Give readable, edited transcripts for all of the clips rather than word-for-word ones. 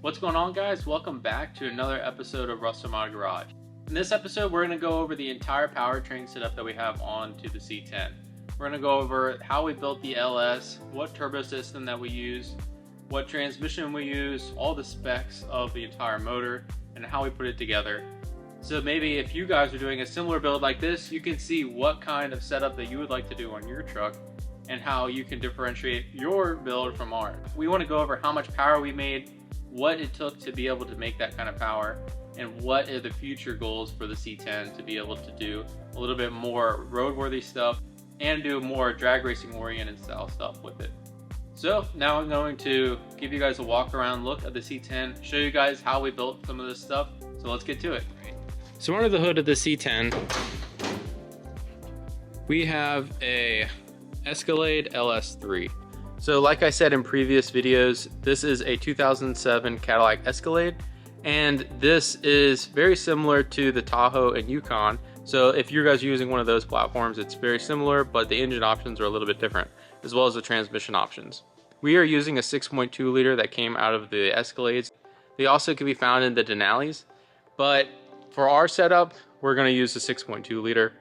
What's going on, guys? Welcome back to another episode of Rustomod Garage. In this episode, we're going to go over the entire powertrain setup that we have onto the C10. We're going to go over how we built the LS, what turbo system that we use, what transmission we use, all the specs of the entire motor, and how we put it together. So maybe if you guys are doing a similar build like this, you can see what kind of setup that you would like to do on your truck and how you can differentiate your build from ours. We want to go over how much power we made, what it took to be able to make that kind of power, and what are the future goals for the C10 to be able to do a little bit more roadworthy stuff and do more drag racing oriented style stuff with it. So now I'm going to give you guys a walk around look at the C10, show you guys how we built some of this stuff. So let's get to it. So under the hood of the C10, we have a Escalade LS3. So like I said in previous videos, this is a 2007 Cadillac Escalade, and this is very similar to the Tahoe and Yukon. So if you guys are using one of those platforms, it's very similar, but the engine options are a little bit different, as well as the transmission options. We are using a 6.2 liter that came out of the Escalades. They also can be found in the Denali's, but for our setup, we're going to use the 6.2 liter.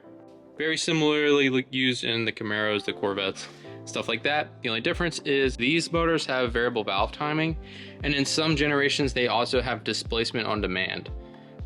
Very similarly used in the Camaros, the Corvettes, stuff like that. The only difference is these motors have variable valve timing, and in some generations they also have displacement on demand.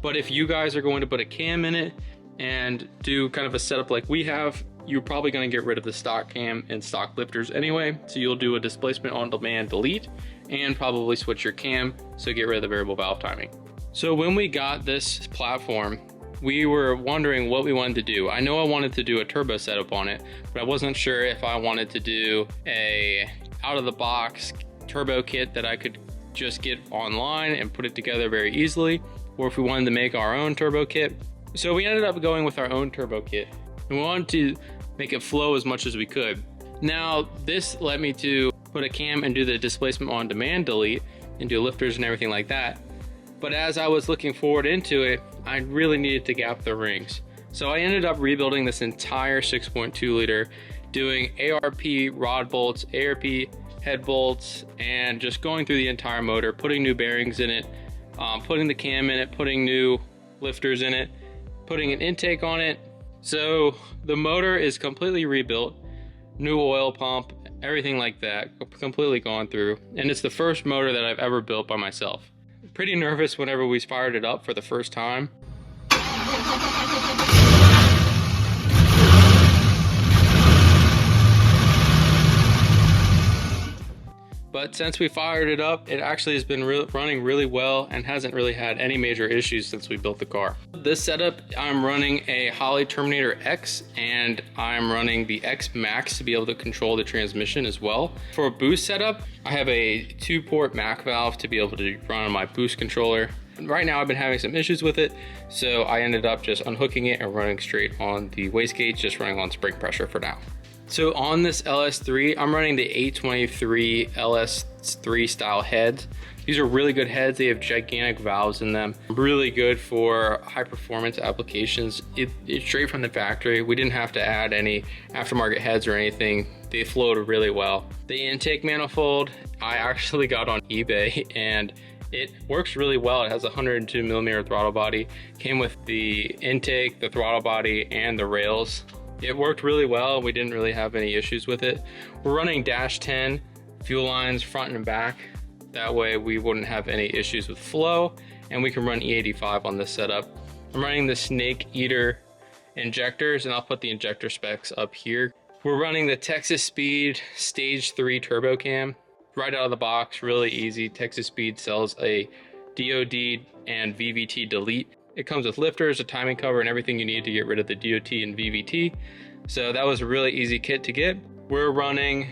But if you guys are going to put a cam in it and do kind of a setup like we have, you're probably going to get rid of the stock cam and stock lifters anyway, so you'll do a displacement on demand delete and probably switch your cam, so get rid of the variable valve timing. So when we got this platform, we were wondering what we wanted to do. I know I wanted to do a turbo setup on it, but I wasn't sure if I wanted to do a out-of-the-box turbo kit that I could just get online and put it together very easily, or if we wanted to make our own turbo kit. So we ended up going with our own turbo kit, and we wanted to make it flow as much as we could. Now, this led me to put a cam and do the displacement on demand delete and do lifters and everything like that. But as I was looking forward into it, I really needed to gap the rings. So I ended up rebuilding this entire 6.2 liter, doing ARP rod bolts, ARP head bolts, and just going through the entire motor, putting new bearings in it, putting the cam in it, putting new lifters in it, putting an intake on it. So the motor is completely rebuilt, new oil pump, everything like that, completely gone through. And it's the first motor that I've ever built by myself. Pretty nervous whenever we fired it up for the first time. But since we fired it up, it actually has been running really well and hasn't really had any major issues since we built the car. This setup, I'm running a Holley Terminator X, and I'm running the X Max to be able to control the transmission as well. For a boost setup, I have a 2-port Mac valve to be able to run on my boost controller. Right now I've been having some issues with it, so I ended up just unhooking it and running straight on the wastegate, just running on spring pressure for now. So on this LS3, I'm running the 823 LS3 style heads. These are really good heads. They have gigantic valves in them. Really good for high performance applications. It's straight from the factory. We didn't have to add any aftermarket heads or anything. They flowed really well. The intake manifold, I actually got on eBay, and it works really well. It has a 102 millimeter throttle body. Came with the intake, the throttle body, and the rails. It worked really well. We didn't really have any issues with it. We're running -10 fuel lines front and back. That way we wouldn't have any issues with flow, and we can run E85 on this setup. I'm running the Snake Eater injectors, and I'll put the injector specs up here. We're running the Texas Speed Stage 3 Turbo Cam. Right out of the box, really easy. Texas Speed sells a DOD and VVT delete. It comes with lifters, a timing cover, and everything you need to get rid of the DOT and VVT. So that was a really easy kit to get. We're running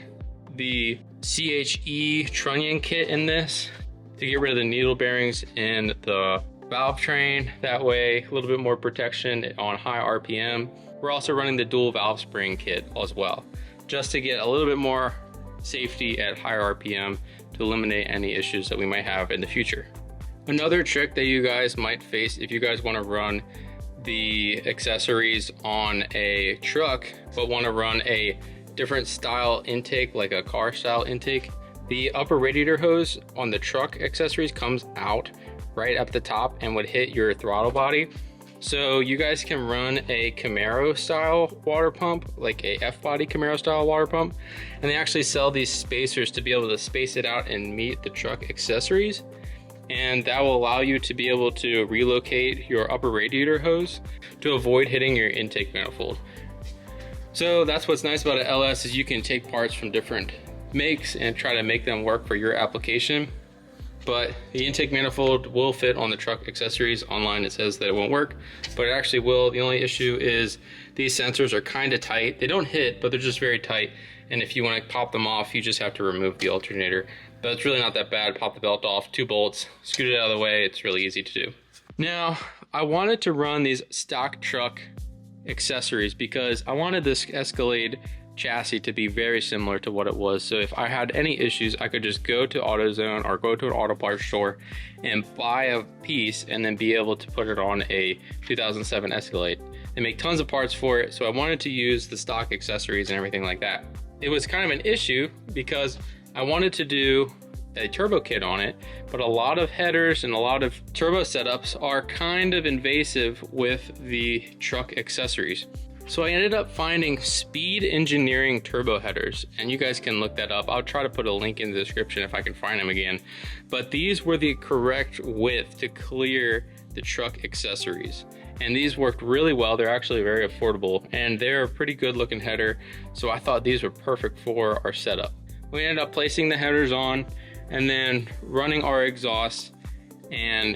the CHE trunnion kit in this to get rid of the needle bearings in the valve train. That way, a little bit more protection on high RPM. We're also running the dual valve spring kit as well, just to get a little bit more safety at higher RPM to eliminate any issues that we might have in the future. Another trick that you guys might face if you guys want to run the accessories on a truck but want to run a different style intake, like a car style intake, The upper radiator hose on the truck accessories comes out right up the top and would hit your throttle body. So you guys can run a Camaro style water pump, like a F-body Camaro style water pump, and they actually sell these spacers to be able to space it out and meet the truck accessories. And that will allow you to be able to relocate your upper radiator hose to avoid hitting your intake manifold. So that's what's nice about an LS, is you can take parts from different makes and try to make them work for your application. But the intake manifold will fit on the truck accessories. Online it says that it won't work, but it actually will. The only issue is these sensors are kind of tight. They don't hit, but they're just very tight. And if you want to pop them off, you just have to remove the alternator. But it's really not that bad. Pop the belt off, 2 bolts, scoot it out of the way. It's really easy to do. Now, I wanted to run these stock truck accessories because I wanted this Escalade chassis to be very similar to what it was. So if I had any issues, I could just go to AutoZone or go to an auto parts store and buy a piece and then be able to put it on a 2007 Escalade. They make tons of parts for it, so I wanted to use the stock accessories and everything like that. It was kind of an issue because I wanted to do a turbo kit on it, but a lot of headers and a lot of turbo setups are kind of invasive with the truck accessories. So I ended up finding Speed Engineering turbo headers, and you guys can look that up. I'll try to put a link in the description if I can find them again. But these were the correct width to clear the truck accessories. And these worked really well. They're actually very affordable, and they're a pretty good looking header. So I thought these were perfect for our setup. We ended up placing the headers on and then running our exhaust and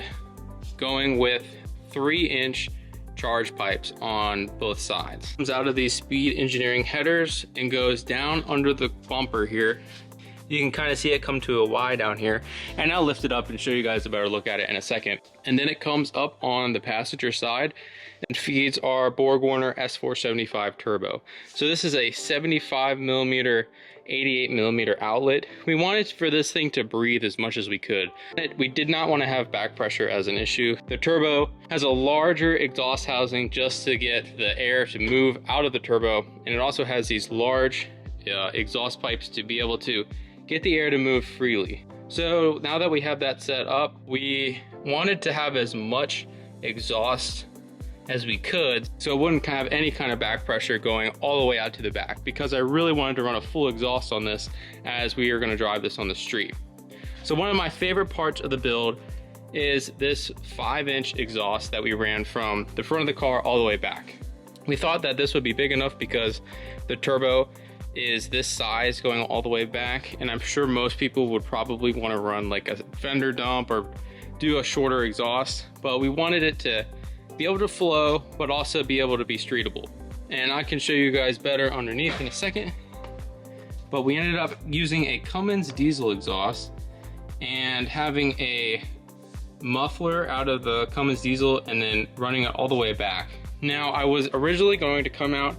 going with 3-inch charge pipes on both sides. Comes out of these Speed Engineering headers and goes down under the bumper here. You can kind of see it come to a Y down here, and I'll lift it up and show you guys a better look at it in a second. And then it comes up on the passenger side and feeds our BorgWarner S475 turbo. So this is a 75mm 88mm outlet. We wanted for this thing to breathe as much as we could. We did not want to have back pressure as an issue. The turbo has a larger exhaust housing just to get the air to move out of the turbo, and it also has these large exhaust pipes to be able to get the air to move freely. So now that we have that set up, we wanted to have as much exhaust as we could so it wouldn't have any kind of back pressure going all the way out to the back, because I really wanted to run a full exhaust on this as we are going to drive this on the street. So one of my favorite parts of the build is this 5-inch exhaust that we ran from the front of the car all the way back. We thought that this would be big enough because the turbo is this size going all the way back, and I'm sure most people would probably want to run like a fender dump or do a shorter exhaust, but we wanted it to be able to flow but also be able to be streetable. And I can show you guys better underneath in a second, but we ended up using a Cummins diesel exhaust and having a muffler out of the Cummins diesel and then running it all the way back. Now, I was originally going to come out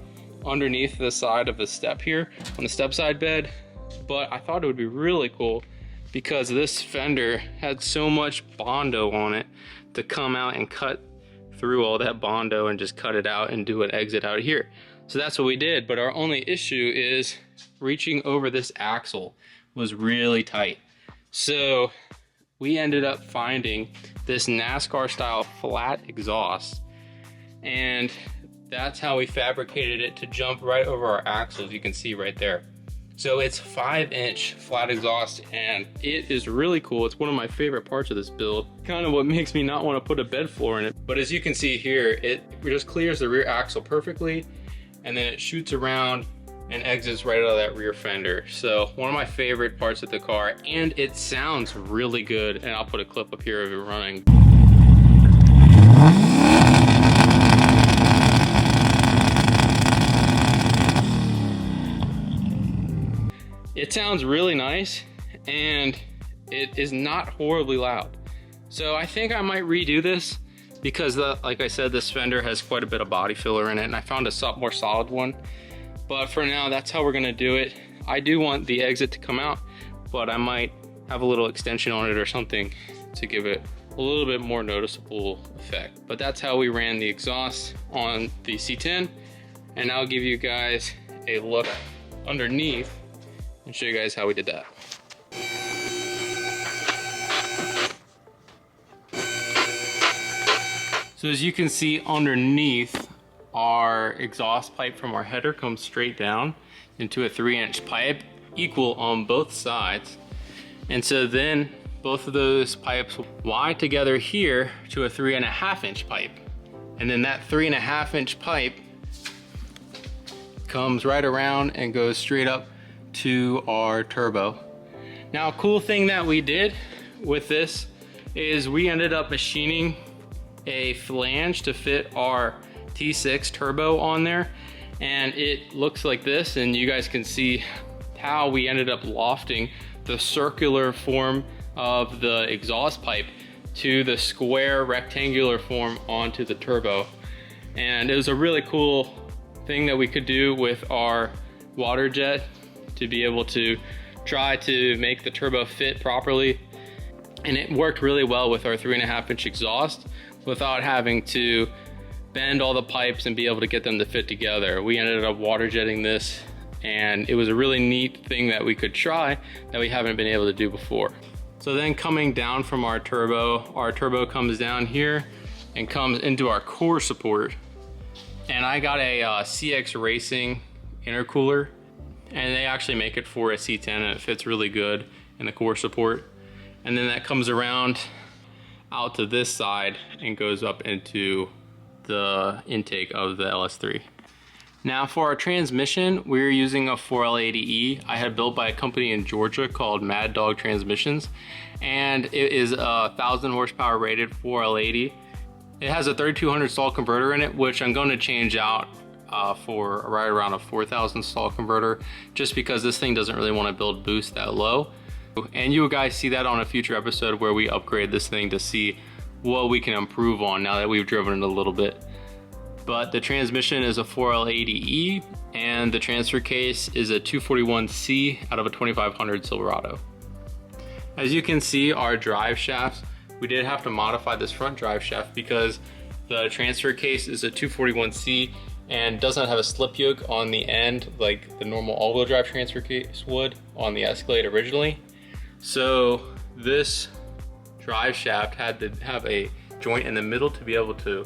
underneath the side of the step here on the step side bed, but I thought it would be really cool because this fender had so much Bondo on it to come out and cut through all that Bondo and just cut it out and do an exit out here. So that's what we did, but our only issue is reaching over this axle was really tight. So we ended up finding this NASCAR style flat exhaust, and that's how we fabricated it to jump right over our axles. You can see right there. So it's 5-inch flat exhaust, and it is really cool. It's one of my favorite parts of this build. Kind of what makes me not want to put a bed floor in it. But as you can see here, it just clears the rear axle perfectly, and then it shoots around and exits right out of that rear fender. So one of my favorite parts of the car, and it sounds really good. And I'll put a clip up here of it running. It sounds really nice, and it is not horribly loud. So I think I might redo this because, like I said, this fender has quite a bit of body filler in it, and I found a more solid one. But for now, that's how we're gonna do it. I do want the exit to come out, but I might have a little extension on it or something to give it a little bit more noticeable effect. But that's how we ran the exhaust on the C10, and I'll give you guys a look underneath and show you guys how we did that. So as you can see underneath, our exhaust pipe from our header comes straight down into a 3-inch pipe, equal on both sides. And so then both of those pipes wide together here to a 3.5-inch pipe. And then that 3.5-inch pipe comes right around and goes straight up to our turbo. Now, a cool thing that we did with this is we ended up machining a flange to fit our T6 turbo on there, and it looks like this, and you guys can see how we ended up lofting the circular form of the exhaust pipe to the square rectangular form onto the turbo. And it was a really cool thing that we could do with our water jet to be able to try to make the turbo fit properly. And it worked really well with our 3.5-inch exhaust without having to bend all the pipes and be able to get them to fit together. We ended up water jetting this, and it was a really neat thing that we could try that we haven't been able to do before. So then coming down from our turbo comes down here and comes into our core support. And I got a CX Racing intercooler, and they actually make it for a C10, and it fits really good in the core support. And then that comes around out to this side and goes up into the intake of the LS3. Now for our transmission, we're using a 4L80E I had built by a company in Georgia called Mad Dog Transmissions, and it is a 1,000 horsepower rated 4L80. It has a 3200 stall converter in it, which I'm going to change out for right around a 4,000 stall converter, just because this thing doesn't really want to build boost that low. And you guys see that on a future episode where we upgrade this thing to see what we can improve on now that we've driven it a little bit. But the transmission is a 4L80E, and the transfer case is a 241C out of a 2500 Silverado. As you can see, our drive shafts, we did have to modify this front drive shaft because the transfer case is a 241C and doesn't have a slip yoke on the end like the normal all-wheel drive transfer case would on the Escalade originally. So this drive shaft had to have a joint in the middle to be able to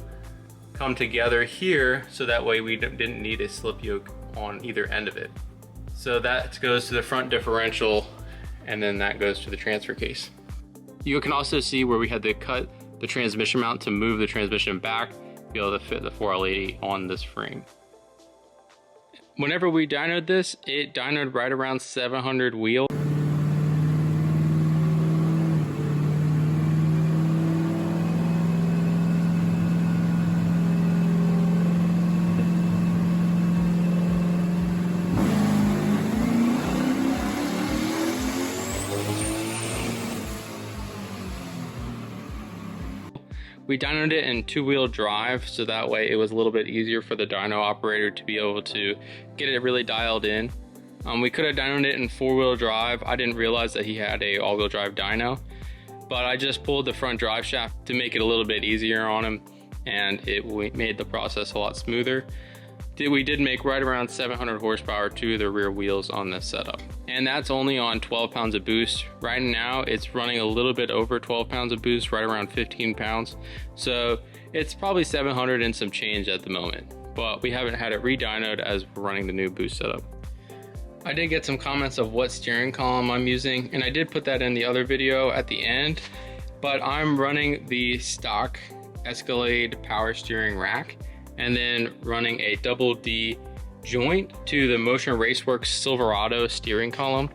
come together here, so that way we didn't need a slip yoke on either end of it. So that goes to the front differential, and then that goes to the transfer case. You can also see where we had to cut the transmission mount to move the transmission back to be able to fit the 4L80 on this frame. Whenever we dynoed this, it dynoed right around 700 wheel. We dynoed it in 2-wheel drive, so that way it was a little bit easier for the dyno operator to be able to get it really dialed in. We could have dynoed it in 4-wheel drive. I didn't realize that he had a all-wheel drive dyno, but I just pulled the front drive shaft to make it a little bit easier on him, and it made the process a lot smoother. We did make right around 700 horsepower to the rear wheels on this setup. And that's only on 12 pounds of boost. Right now it's running a little bit over 12 pounds of boost, right around 15 pounds. So it's probably 700 and some change at the moment, but we haven't had it re-dynoed as we're running the new boost setup. I did get some comments of what steering column I'm using, and I did put that in the other video at the end, but I'm running the stock Escalade power steering rack, and then running a AWD joint to the Motion Raceworks Silverado steering column.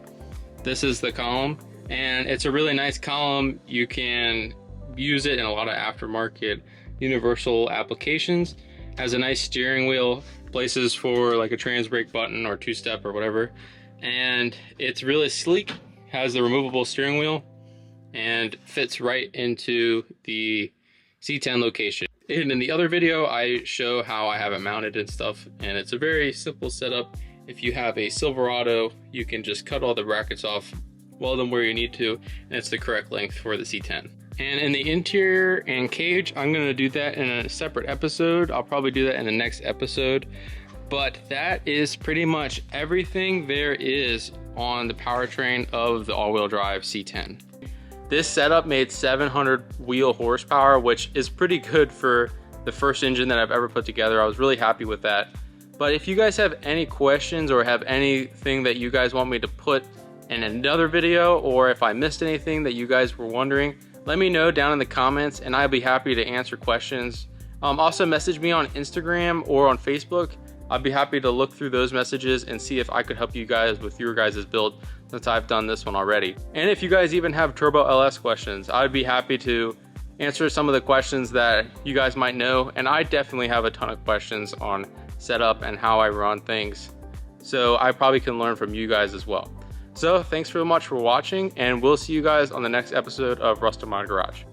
This is the column, and it's a really nice column. You can use it in a lot of aftermarket universal applications. Has a nice steering wheel, places for like a trans brake button or 2-step or whatever, and it's really sleek. Has the removable steering wheel and fits right into the C10 location. And in the other video, I show how I have it mounted and stuff, and it's a very simple setup. If you have a Silverado, you can just cut all the brackets off, weld them where you need to, and it's the correct length for the C10. And in the interior and cage, I'm gonna do that in a separate episode. I'll probably do that in the next episode. But that is pretty much everything there is on the powertrain of the all-wheel drive C10. This setup made 700 wheel horsepower, which is pretty good for the first engine that I've ever put together. I was really happy with that. But if you guys have any questions or have anything that you guys want me to put in another video, or if I missed anything that you guys were wondering, let me know down in the comments and I'll be happy to answer questions. Also message me on Instagram or on Facebook. I'd be happy to look through those messages and see if I could help you guys with your guys' build, since I've done this one already. And if you guys even have Turbo LS questions, I'd be happy to answer some of the questions that you guys might know. And I definitely have a ton of questions on setup and how I run things, so I probably can learn from you guys as well. So thanks very much for watching, and we'll see you guys on the next episode of Rustomod Garage.